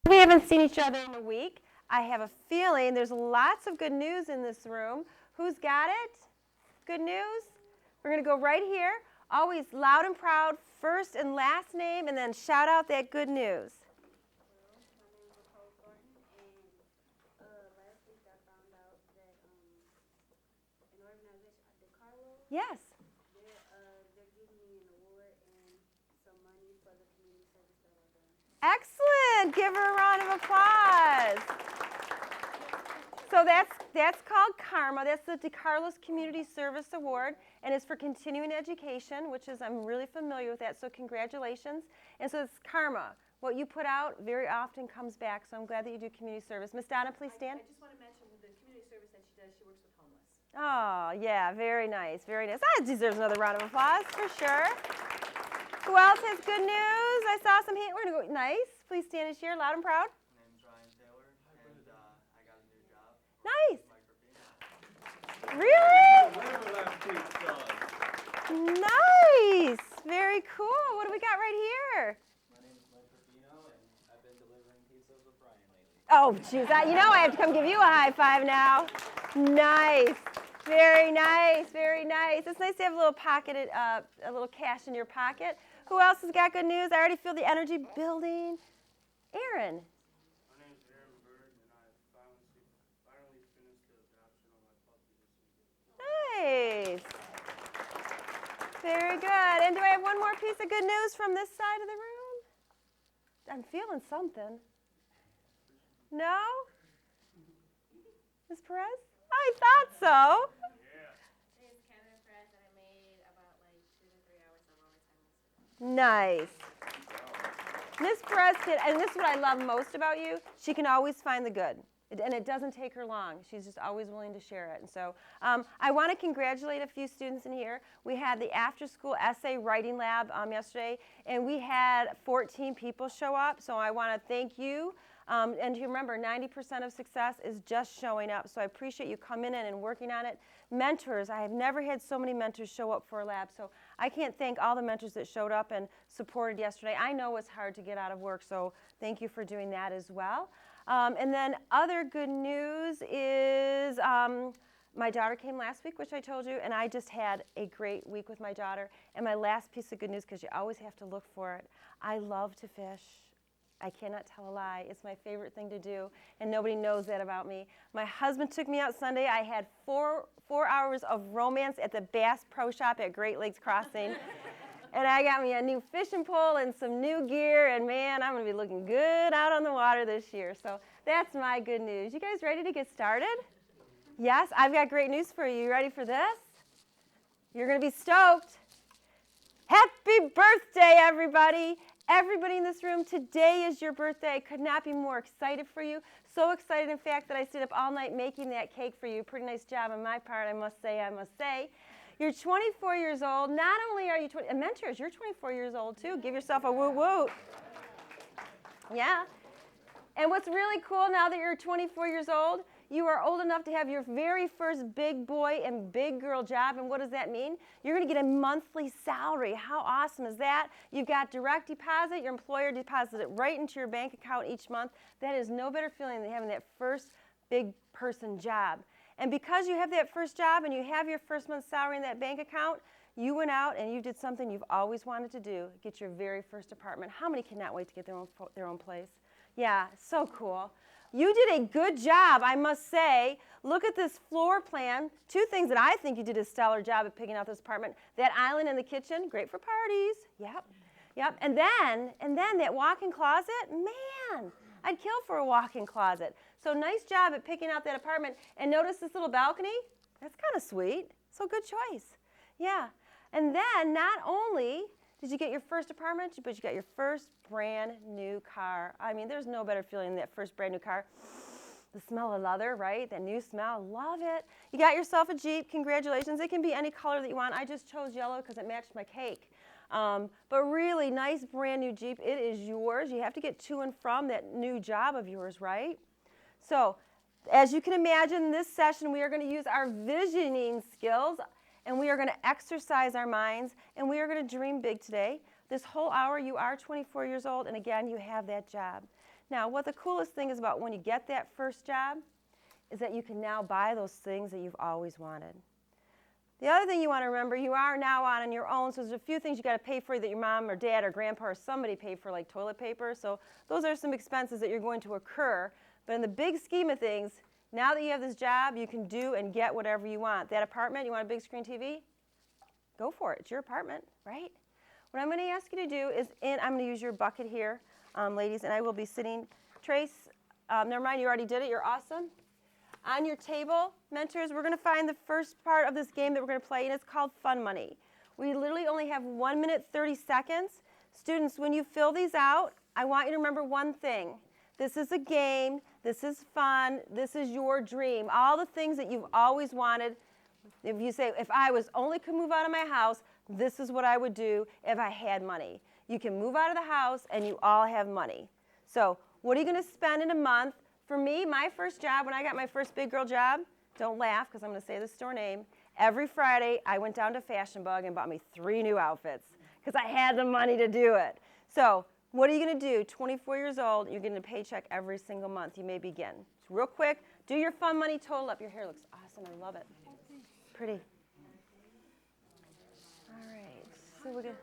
We haven't seen each other in a week. I have a feeling there's lots of good news in this room. Who's got it? Good news? We're going to go right here. Always loud and proud, first and last name, and then shout out that good news. Well, my name is Nicole Thornton, and last week I found out that an organization, DeCarlo, Yes. they're giving me an award and some money for the community service that I've done. Excellent. Give her a round of applause. So that's called Karma. That's the DeCarlos Community Service Award, and it's for continuing education, which is, I'm really familiar with that, so congratulations. And so it's Karma. What you put out very often comes back, so I'm glad that you do community service. Miss Donna, please stand. I just want to mention the community service that she does. She works with homeless. Oh, yeah, very nice, very nice. That deserves another round of applause, for sure. Who else has good news? I saw some hands. We're going to go, nice. Please stand and share, loud and proud. My name's Ryan Taylor, and I got a new job. Nice. Mike Rapino. Really? Nice. Very cool. What do we got right here? My name is Mike Rapino, and I've been delivering pizzas with Brian lately. Oh, geez. You know I have to come give you a high five now. Nice. Very nice. Very nice. It's nice to have a little pocketed, a little cash in your pocket. Who else has got good news? I already feel the energy building. Aaron. My name is Aaron Bird, and I finally finished the adoption of my puppy this weekend. Nice. Very good. And do I have one more piece of good news from this side of the room? I'm feeling something. No? Ms. Perez? I thought so. Today is Canada Press, and I made about like 2 to 3 hours of overtime yesterday. Nice. Miss Perez did, and this is what I love most about you. She can always find the good, and it doesn't take her long. She's just always willing to share it. And so I want to congratulate a few students in here. We had the after-school essay writing lab yesterday, and we had 14 people show up. So I want to thank you. And you remember, 90% of success is just showing up. So I appreciate you coming in and working on it. Mentors, I have never had so many mentors show up for a lab. So I can't thank all the mentors that showed up and supported yesterday. I know it's hard to get out of work, so thank you for doing that as well. And then other good news is my daughter came last week, which I told you, and I just had a great week with my daughter. And my last piece of good news, because you always have to look for it, I love to fish. I cannot tell a lie. It's my favorite thing to do, and nobody knows that about me. My husband took me out Sunday. I had four hours of romance at the Bass Pro Shop at Great Lakes Crossing. And I got me a new fishing pole and some new gear, and man, I'm going to be looking good out on the water this year. So that's my good news. You guys ready to get started? Yes, I've got great news for you. You ready for this? You're going to be stoked. Happy birthday, everybody. Everybody in this room, today is your birthday. I could not be more excited for you. So excited, in fact, that I stayed up all night making that cake for you. Pretty nice job on my part, I must say. You're 24 years old. Not only are you 20, and mentors, you're 24 years old too. Give yourself a woo woo. Yeah. And what's really cool now that you're 24 years old, you are old enough to have your very first big boy and big girl job. And what does that mean? You're going to get a monthly salary. How awesome is that? You've got direct deposit. Your employer deposits it right into your bank account each month. That is no better feeling than having that first big person job. And because you have that first job and you have your first month's salary in that bank account, you went out and you did something you've always wanted to do, get your very first apartment. How many cannot wait to get their own place? Yeah, so cool. You did a good job, I must say. Look at this floor plan. 2 things that I think you did a stellar job at picking out this apartment. That island in the kitchen, great for parties. Yep. And then that walk-in closet, man, I'd kill for a walk-in closet. So nice job at picking out that apartment. And notice this little balcony? That's kind of sweet. So good choice. Yeah. And then not only did you get your first apartment, but you got your first brand new car. I mean, there's no better feeling than that first brand new car. The smell of leather, right? That new smell, love it. You got yourself a Jeep, congratulations. It can be any color that you want. I just chose yellow because it matched my cake. But really nice brand new Jeep. It is yours. You have to get to and from that new job of yours, right? So as you can imagine, this session we are going to use our visioning skills. And we are going to exercise our minds, and we are going to dream big today. This whole hour, you are 24 years old, and again, you have that job. Now, what the coolest thing is about when you get that first job is that you can now buy those things that you've always wanted. The other thing you want to remember, you are now on your own, so there's a few things you got to pay for that your mom or dad or grandpa or somebody paid for, like toilet paper. So those are some expenses that you're going to occur. But in the big scheme of things, now that you have this job, you can do and get whatever you want. That apartment, you want a big screen TV? Go for it. It's your apartment, right? What I'm going to ask you to do is, I'm going to use your bucket here, ladies, and I will be sitting. Trace, never mind, you already did it. You're awesome. On your table, mentors, we're going to find the first part of this game that we're going to play, and it's called Fun Money. We literally only have 1 minute, 30 seconds. Students, when you fill these out, I want you to remember one thing. This is a game. This is fun. This is your dream. All the things that you've always wanted. If you say, if I could move out of my house, this is what I would do if I had money. You can move out of the house, and you all have money. So what are you going to spend in a month? For me, my first job, when I got my first big girl job, don't laugh because I'm going to say the store name, every Friday I went down to Fashion Bug and bought me 3 new outfits because I had the money to do it. So what are you going to do? 24 years old, you're getting a paycheck every single month. You may begin. Just real quick, do your Fun Money total up. Your hair looks awesome. I love it. Pretty. All right. So we're going to...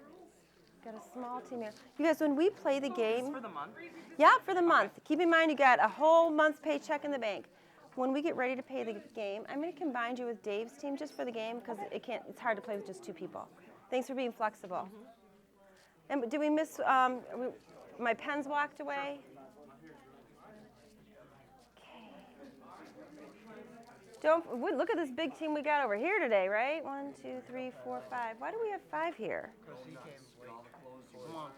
Got a small team here. You guys, when we play the game... For the month? Yeah, for the month. Keep in mind you got a whole month's paycheck in the bank. When we get ready to pay the game, I'm going to combine you with Dave's team just for the game because it's hard to play with just 2 people. Thanks for being flexible. And did we miss... my pen's walked away. Look at this big team we got over here today, right? 1, 2, 3, 4, 5. Why do we have 5 here?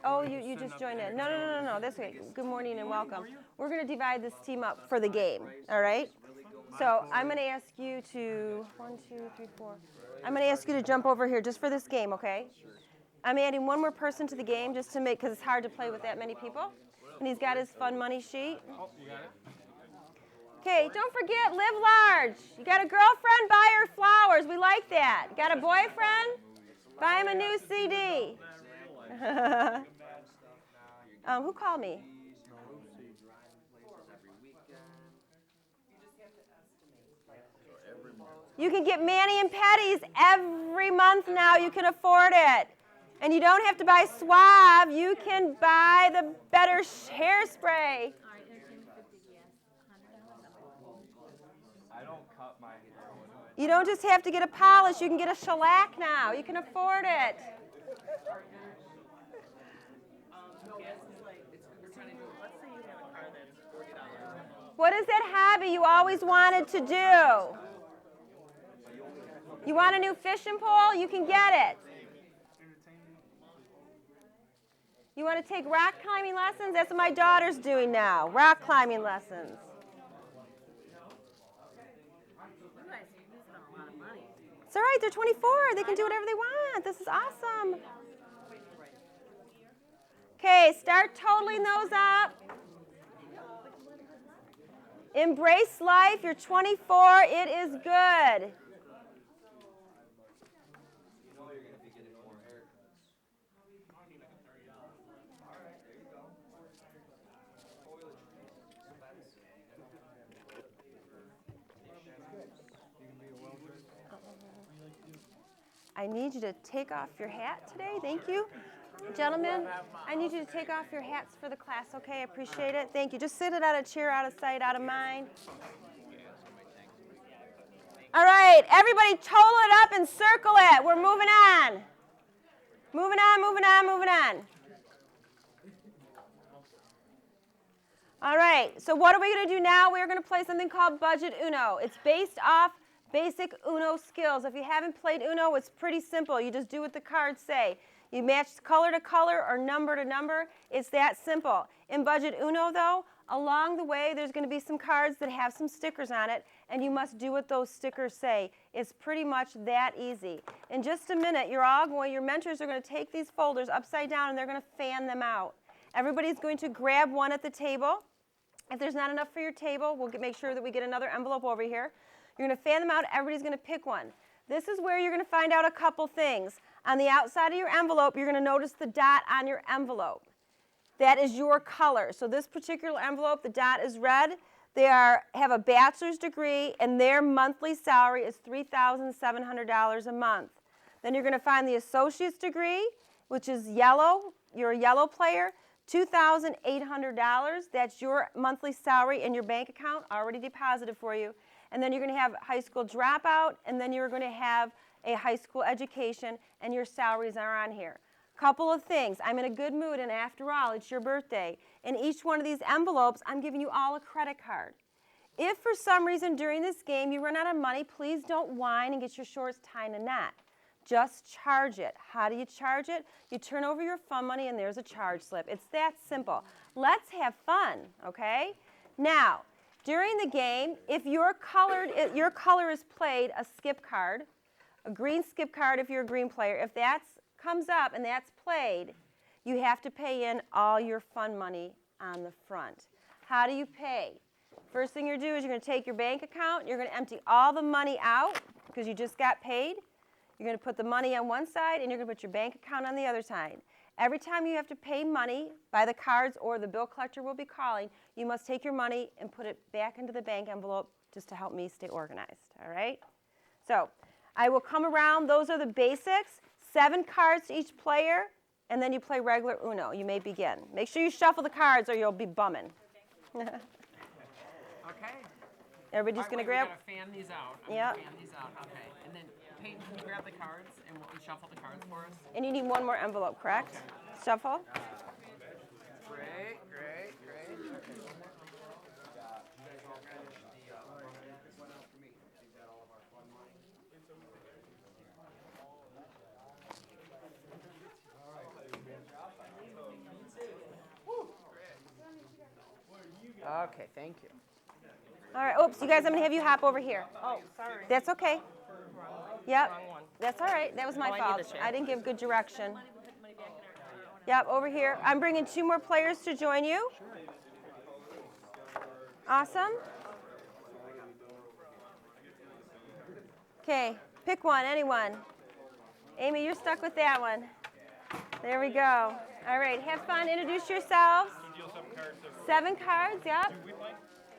Oh, you just joined in. No. That's okay. Good morning and welcome. We're going to divide this team up for the game, all right? So I'm going to ask you to, 1, 2, 3, 4. I'm going to ask you to jump over here just for this game, okay? I'm adding one more person to the game just to make, because it's hard to play with that many people. And he's got his Fun Money sheet. Oh, you got it? Okay, don't forget, live large. You got a girlfriend, buy her flowers. We like that. You got a boyfriend? Buy him a new CD. Who called me? You can get mani and pedis every month now. You can afford it. And you don't have to buy Suave. You can buy the better hairspray. I don't cut my hair. You don't just have to get a polish. You can get a shellac now. You can afford it. What is that hobby you always wanted to do? You want a new fishing pole? You can get it. You want to take rock climbing lessons? That's what my daughter's doing now, rock climbing lessons. It's all right, they're 24. They can do whatever they want. This is awesome. Okay, start totaling those up. Embrace life. You're 24. It is good. I need you to take off your hat today. Thank you. Gentlemen, I need you to take off your hats for the class, okay? I appreciate it. Thank you. Just sit it on a chair, out of sight, out of mind. All right, everybody total it up and circle it. We're moving on. Moving on, moving on, moving on. All right, so what are we going to do now? We're going to play something called Budget Uno. It's based off basic Uno skills. If you haven't played Uno, it's pretty simple. You just do what the cards say. You match color to color or number to number. It's that simple. In Budget Uno, though, along the way, there's going to be some cards that have some stickers on it, and you must do what those stickers say. It's pretty much that easy. In just a minute, your mentors are going to take these folders upside down, and they're going to fan them out. Everybody's going to grab one at the table. If there's not enough for your table, we'll make sure that we get another envelope over here. You're going to fan them out. Everybody's going to pick one. This is where you're going to find out a couple things. On the outside of your envelope, you're going to notice the dot on your envelope. that is your color. So this particular envelope, the dot is red. They have a bachelor's degree, and their monthly salary is $3,700 a month. Then you're going to find the associate's degree, which is yellow. You're a yellow player, $2,800. That's your monthly salary in your bank account, already deposited for you. And then you're going to have high school dropout, and then you're going to have a high school education, and your salaries are on here. Couple of things. I'm in a good mood, and after all, it's your birthday. In each one of these envelopes, I'm giving you all a credit card. If for some reason during this game you run out of money, please don't whine and get your shorts tied in a knot. Just charge it. How do you charge it? You turn over your fun money, and there's a charge slip. It's that simple. Let's have fun, okay? Now, during the game, if your color is played, a skip card, a green skip card if you're a green player, if that comes up and that's played, you have to pay in all your fun money on the front. How do you pay? First thing you do is you're going to take your bank account, you're going to empty all the money out because you just got paid. You're going to put the money on one side, and you're going to put your bank account on the other side. Every time you have to pay money by the cards or the bill collector will be calling, you must take your money and put it back into the bank envelope just to help me stay organized, all right? So I will come around. Those are the basics. 7 cards to each player, and then you play regular Uno. You may begin. Make sure you shuffle the cards or you'll be bumming. Okay. Everybody's going to grab? We gotta fan these out. Yeah. Fan these out. Okay. And then Peyton, can you grab the cards and shuffle the cards for us? And you need one more envelope, correct? Okay. Shuffle. Great. Okay, thank you. All right. Oops, you guys, I'm going to have you hop over here. Oh, sorry. That's okay. Yep. Wrong one. That's all right. That was my Oh, I need fault. the chair. I didn't give good direction. Yep, over here. I'm bringing 2 more players to join you. Awesome. Okay, pick one, anyone. Amy, you're stuck with that one. There we go. All right, have fun. Introduce yourselves. 7 cards, yep.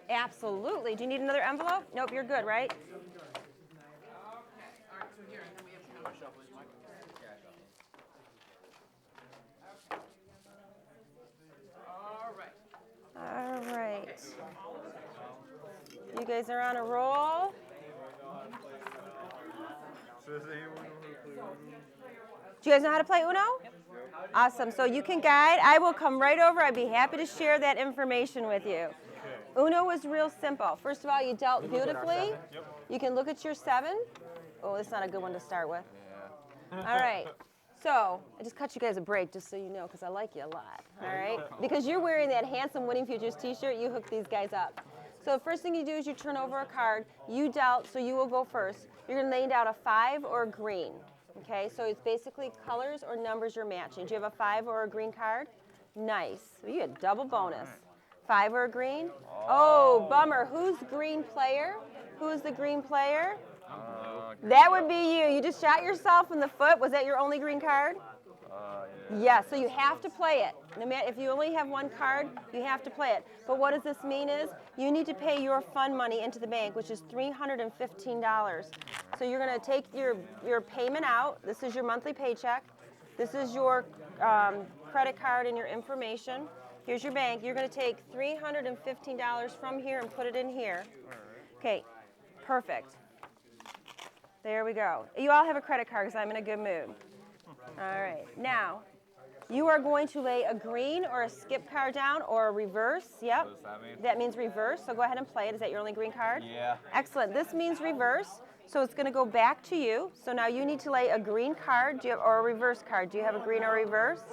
Absolutely. Do you need another envelope? Nope, you're good, right? All right. You guys are on a roll. Do you guys know how to play Uno? Awesome. So you can guide. I will come right over. I'd be happy to share that information with you. Uno is real simple. First of all, you dealt beautifully. You can look at your 7. Oh, it's not a good one to start with. All right. So I just cut you guys a break just so you know because I like you a lot. All right? Because you're wearing that handsome Winning Futures t-shirt, you hook these guys up. So the first thing you do is you turn over a card. You dealt, so you will go first. You're going to lay down a 5 or a green. Okay, so it's basically colors or numbers you're matching. Do you have a 5 or a green card? Nice. So you get double bonus. 5 or a green? Oh, bummer. Who's green player? Who's the green player? That would be you. You just shot yourself in the foot. Was that your only green card? Yeah, so you have to play it. No matter if you only have 1 card, you have to play it. But what does this mean is you need to pay your fund money into the bank, which is $315. So you're going to take your payment out. This is your monthly paycheck. This is your credit card and your information. Here's your bank. You're going to take $315 from here and put it in here. Okay, perfect. There we go. You all have a credit card because I'm in a good mood. All right, now you are going to lay a green or a skip card down or a reverse. Yep. What does that mean? That means reverse. So go ahead and play it. Is that your only green card? Yeah. Excellent. This means reverse. So it's going to go back to you. So now you need to lay a green card or a reverse card. Do you have a green or a reverse?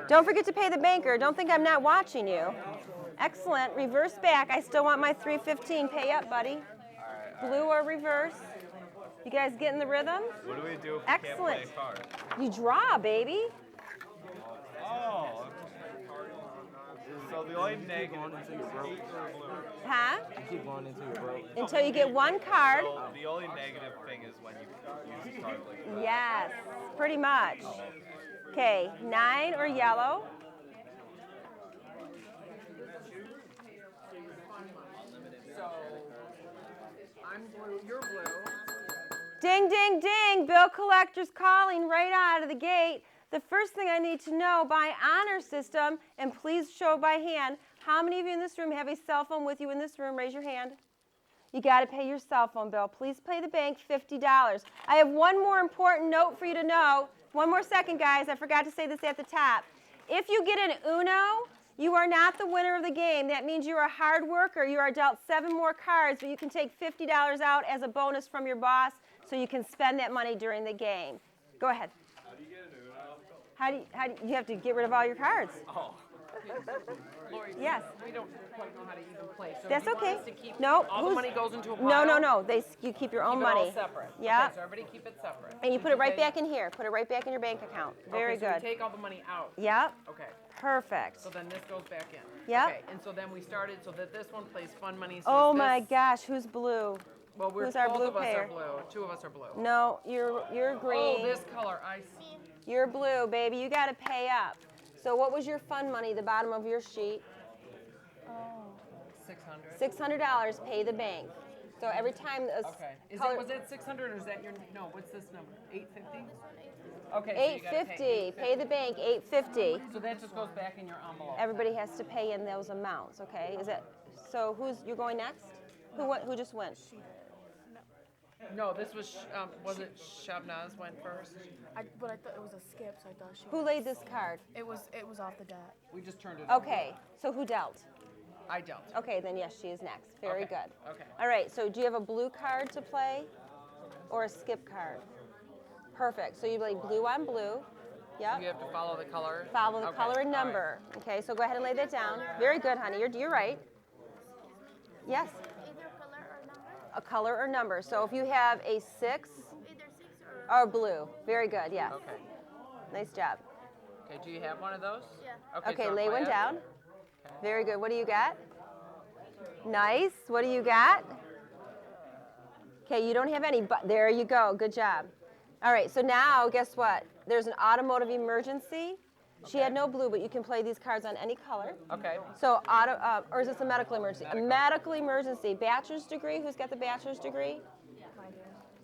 Don't forget to pay the banker. Don't think I'm not watching you. Excellent. Reverse back. I still want my $315. Pay up, buddy. Blue or reverse. You guys get in the rhythm? What do we do if we Excellent. can't play a card? You draw, baby. Oh. So the only negative is 8 or blue. Huh? You keep going until you're broke. Until you get 1 card. So the only negative thing is when you use a card like that. Yes, pretty much. Okay, 9 or yellow. blue, you're blue. Ding, ding, ding. Bill collector's calling right out of the gate. The first thing I need to know by honor system, and please show by hand, how many of you in this room have a cell phone with you in this room? Raise your hand. You got to pay your cell phone bill. Please pay the bank $50. I have one more important note for you to know. One more second, guys. I forgot to say this at the top. If you get an Uno, you are not the winner of the game. That means you're a hard worker. You are dealt 7 more cards, but you can take $50 out as a bonus from your boss so you can spend that money during the game. Go ahead. How do you get an Uno? How do you have to get rid of all your cards? Oh. Lori, Yes. we don't quite know how to even play. So That's do you want okay. us to keep No, all the who's- money goes into a pile? No, no, no. You keep your own Keep it all money. separate. Yeah. Okay, so everybody keep it separate. And you put it right Okay. back in here. Put it right back in your bank account. Very Okay, so good. we take all the money out. Yep. Okay. Perfect. So then this goes back in. Yep. Okay, and so then we started so that this one plays fun money. So Oh is my this- gosh, who's blue? Well, we're who's our both blue of us pair? are blue. 2 of us are blue. No, you're green. Oh, this color. I see. You're blue, baby. You got to pay up. So what was your fun money, the bottom of your sheet? 600. $600, pay the bank. So every time a Okay. Was it 600 or is that your? No. What's this number? 850. Okay. So you gotta pay $850, pay the bank, $850. So that just goes back in your envelope. Everybody has to pay in those amounts, okay? Is it, so you're going next? Who just went? No, this was it Shabnaz went first? But I thought it was a skip, so I thought she. Who laid this card? It was off the deck. We just turned it. Okay, so who dealt? I don't. Okay, then yes, she is next. Very Okay, good. okay. All right, so do you have a blue card to play or a skip card? Perfect. So you play blue on blue. Yep. You have to follow the color. Follow the Okay, color and all right. number. Okay, so go ahead and lay that down. Very good, honey. You're right. Yes, Either color or number? a color or number. So if you have a 6 Either 6 or. or blue. Very good, yes. Okay. Nice job. Okay. Do you have one of those? Yeah. Okay, so lay play one it. down. Very good. What do you got? Nice. What do you got? Okay, you don't have any, but there you go. Good job. All right, so now guess what? There's an automotive emergency. She had no blue, but you can play these cards on any color. Okay. So or is this a medical emergency? A medical emergency. Bachelor's degree. Who's got the bachelor's degree?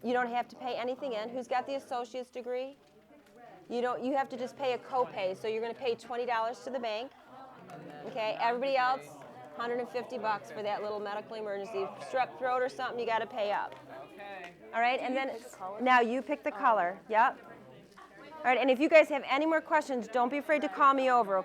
You don't have to pay anything in. Who's got the associate's degree? You have to just pay a copay. So you're going to pay $20 to the bank. Okay. Everybody else, $150 for that little medical emergency. Strep throat or something, you got to pay up. Okay. All right, and then now you pick the color. Yep. All right, and if you guys have any more questions, don't be afraid to call me over, okay?